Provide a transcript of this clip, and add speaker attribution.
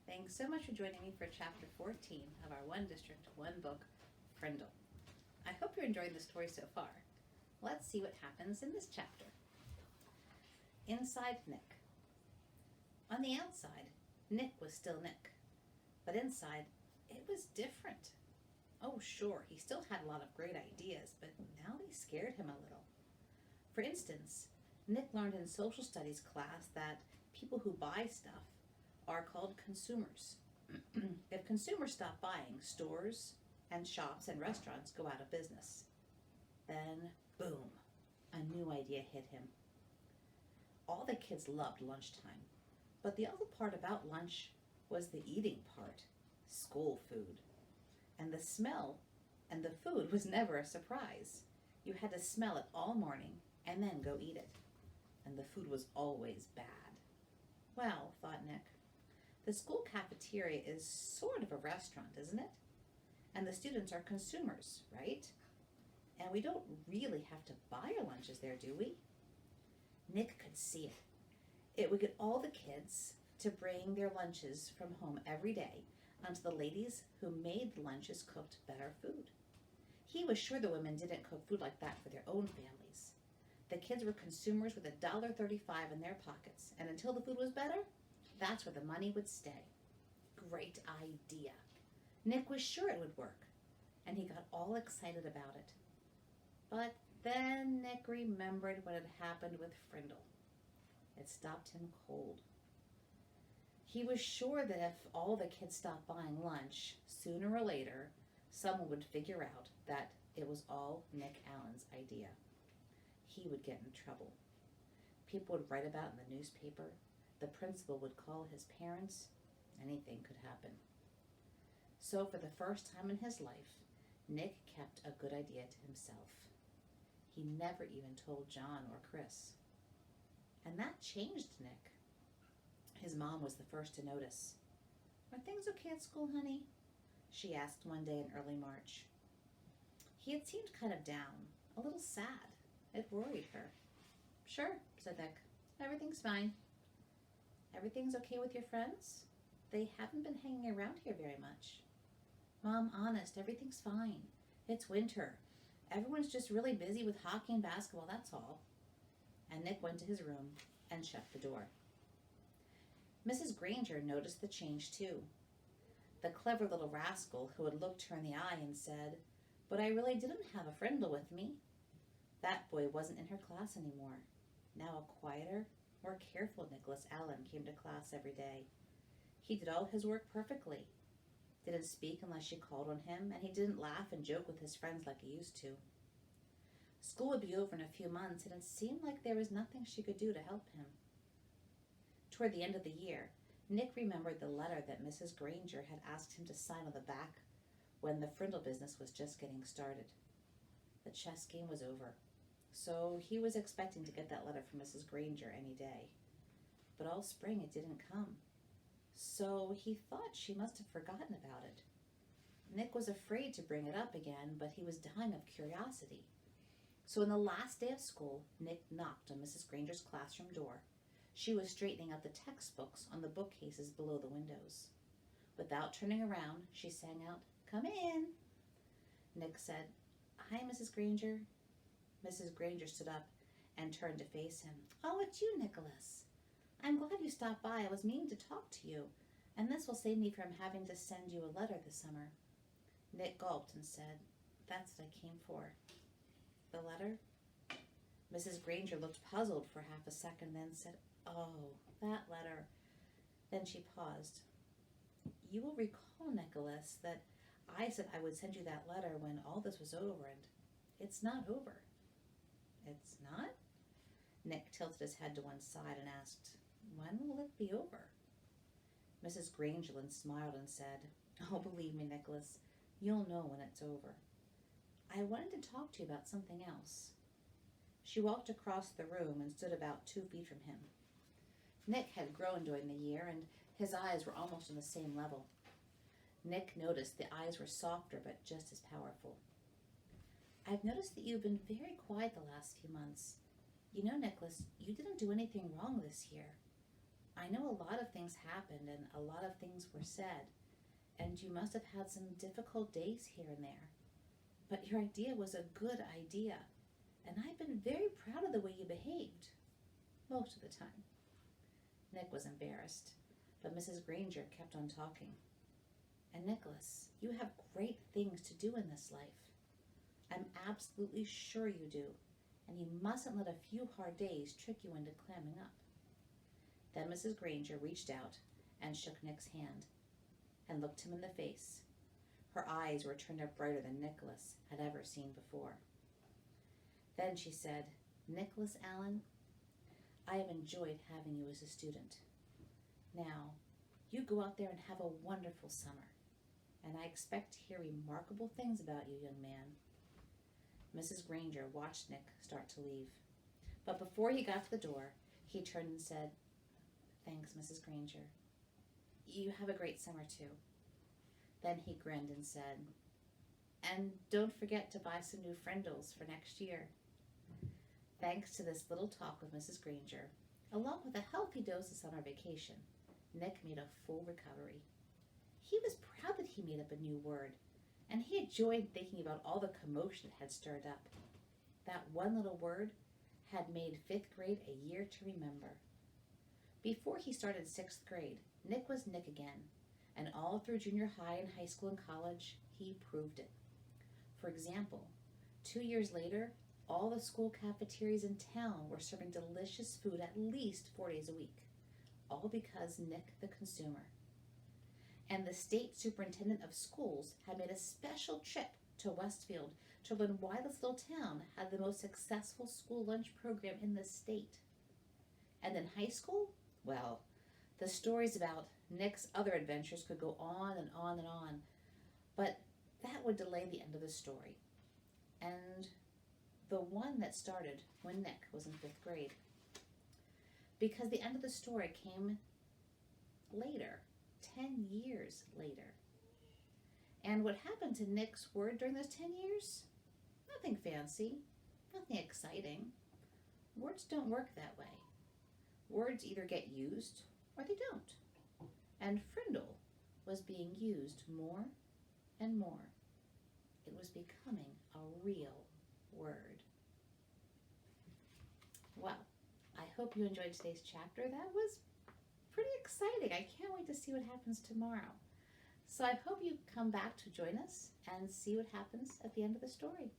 Speaker 1: Thanks so much for joining me for Chapter 14 of our One District, One Book, Frindle. I hope you're enjoying the story so far. Let's see what happens in this chapter. Inside Nick. On the outside, Nick was still Nick, but inside, it was different. Oh, sure, he still had a lot of great ideas, but now they scared him a little. For instance, Nick learned in social studies class that people who buy stuff are called consumers. If consumers stop buying, stores and shops and restaurants go out of business. Then, boom, a new idea hit him. All the kids loved lunchtime, but the other part about lunch was the eating part, school food. And the smell and the food was never a surprise. You had to smell it all morning and then go eat it. And the food was always bad. Well, thought Nick, the school cafeteria is sort of a restaurant, isn't it? And the students are consumers, right? And we don't really have to buy our lunches there, do we? Nick could see it. It would get all the kids to bring their lunches from home every day until the ladies who made the lunches cooked better food. He was sure the women didn't cook food like that for their own families. The kids were consumers with $1.35 in their pockets, and until the food was better, that's where the money would stay. Great idea. Nick was sure it would work, and he got all excited about it. But then Nick remembered what had happened with Frindle. It stopped him cold. He was sure that if all the kids stopped buying lunch, sooner or later, someone would figure out that it was all Nick Allen's idea. He would get in trouble. People would write about it in the newspaper. The principal would call his parents. Anything could happen. So for the first time in his life, Nick kept a good idea to himself. He never even told John or Chris. And that changed Nick. His mom was the first to notice. "Are things okay at school, honey?" she asked one day in early March. He had seemed kind of down, a little sad. It worried her. "Sure," said Nick. "Everything's fine." "Everything's okay with your friends? They haven't been hanging around here very much." "Mom, honest, everything's fine. It's winter. Everyone's just really busy with hockey and basketball, that's all." And Nick went to his room and shut the door. Mrs. Granger noticed the change too. The clever little rascal who had looked her in the eye and said, "But I really didn't have a Frindle with me." That boy wasn't in her class anymore. Now a quieter, more careful Nicholas Allen came to class every day. He did all his work perfectly, didn't speak unless she called on him, and he didn't laugh and joke with his friends like he used to. School would be over in a few months, and it seemed like there was nothing she could do to help him. Toward the end of the year, Nick remembered the letter that Mrs. Granger had asked him to sign on the back when the Frindle business was just getting started. The chess game was over, so he was expecting to get that letter from Mrs. Granger any day. But all spring it didn't come, so he thought she must have forgotten about it. Nick was afraid to bring it up again, but he was dying of curiosity. So on the last day of school, Nick knocked on Mrs. Granger's classroom door. She was straightening out the textbooks on the bookcases below the windows. Without turning around, she sang out, "Come in." Nick said, "Hi, Mrs. Granger." Mrs. Granger stood up and turned to face him. "Oh, it's you, Nicholas. I'm glad you stopped by. I was meaning to talk to you, and this will save me from having to send you a letter this summer." Nick gulped and said, "That's what I came for." "The letter?" Mrs. Granger looked puzzled for half a second, then said, "Oh, that letter." Then she paused. "You will recall, Nicholas, that I said I would send you that letter when all this was over, and it's not over." "It's not?" Nick tilted his head to one side and asked, "When will it be over?" Mrs. Grangerland smiled and said, "Oh, believe me, Nicholas, you'll know when it's over. I wanted to talk to you about something else." She walked across the room and stood about 2 feet from him. Nick had grown during the year, and his eyes were almost on the same level. Nick noticed the eyes were softer but just as powerful. "I've noticed that you've been very quiet the last few months. You know, Nicholas, you didn't do anything wrong this year." I know a lot of things happened and a lot of things were said, and you must have had some difficult days here and there. But your idea was a good idea, and I've been very proud of the way you behaved, most of the time. Nick was embarrassed, but Mrs. Granger kept on talking. And Nicholas, you have great things to do in this life. I'm absolutely sure you do, and you mustn't let a few hard days trick you into clamming up. Then Mrs. Granger reached out and shook Nick's hand and looked him in the face. Her eyes were turned up brighter than Nicholas had ever seen before. Then she said, Nicholas Allen, I have enjoyed having you as a student. Now, you go out there and have a wonderful summer, and I expect to hear remarkable things about you, young man. Mrs. Granger watched Nick start to leave, but before he got to the door, he turned and said, Thanks, Mrs. Granger. You have a great summer, too. Then he grinned and said, And don't forget to buy some new Frindles for next year. Thanks to this little talk with Mrs. Granger, along with a healthy dose of summer vacation, Nick made a full recovery. He was proud that he made up a new word, and he enjoyed thinking about all the commotion it had stirred up. That one little word had made 5th grade a year to remember. Before he started 6th grade, Nick was Nick again, and all through junior high and high school and college, he proved it. For example, 2 years later, all the school cafeterias in town were serving delicious food at least 4 days a week, all because Nick the consumer. And the state superintendent of schools had made a special trip to Westfield to learn why this little town had the most successful school lunch program in the state. And in high school, well, the stories about Nick's other adventures could go on and on and on, but that would delay the end of the story. And the one that started when Nick was in 5th grade. Because the end of the story came later, 10 years later. And what happened to Nick's word during those 10 years? Nothing fancy, nothing exciting. Words don't work that way. Words either get used or they don't. And Frindle was being used more and more. It was becoming a real word. Well, I hope you enjoyed today's chapter. That was pretty exciting. I can't wait to see what happens tomorrow. So I hope you come back to join us and see what happens at the end of the story.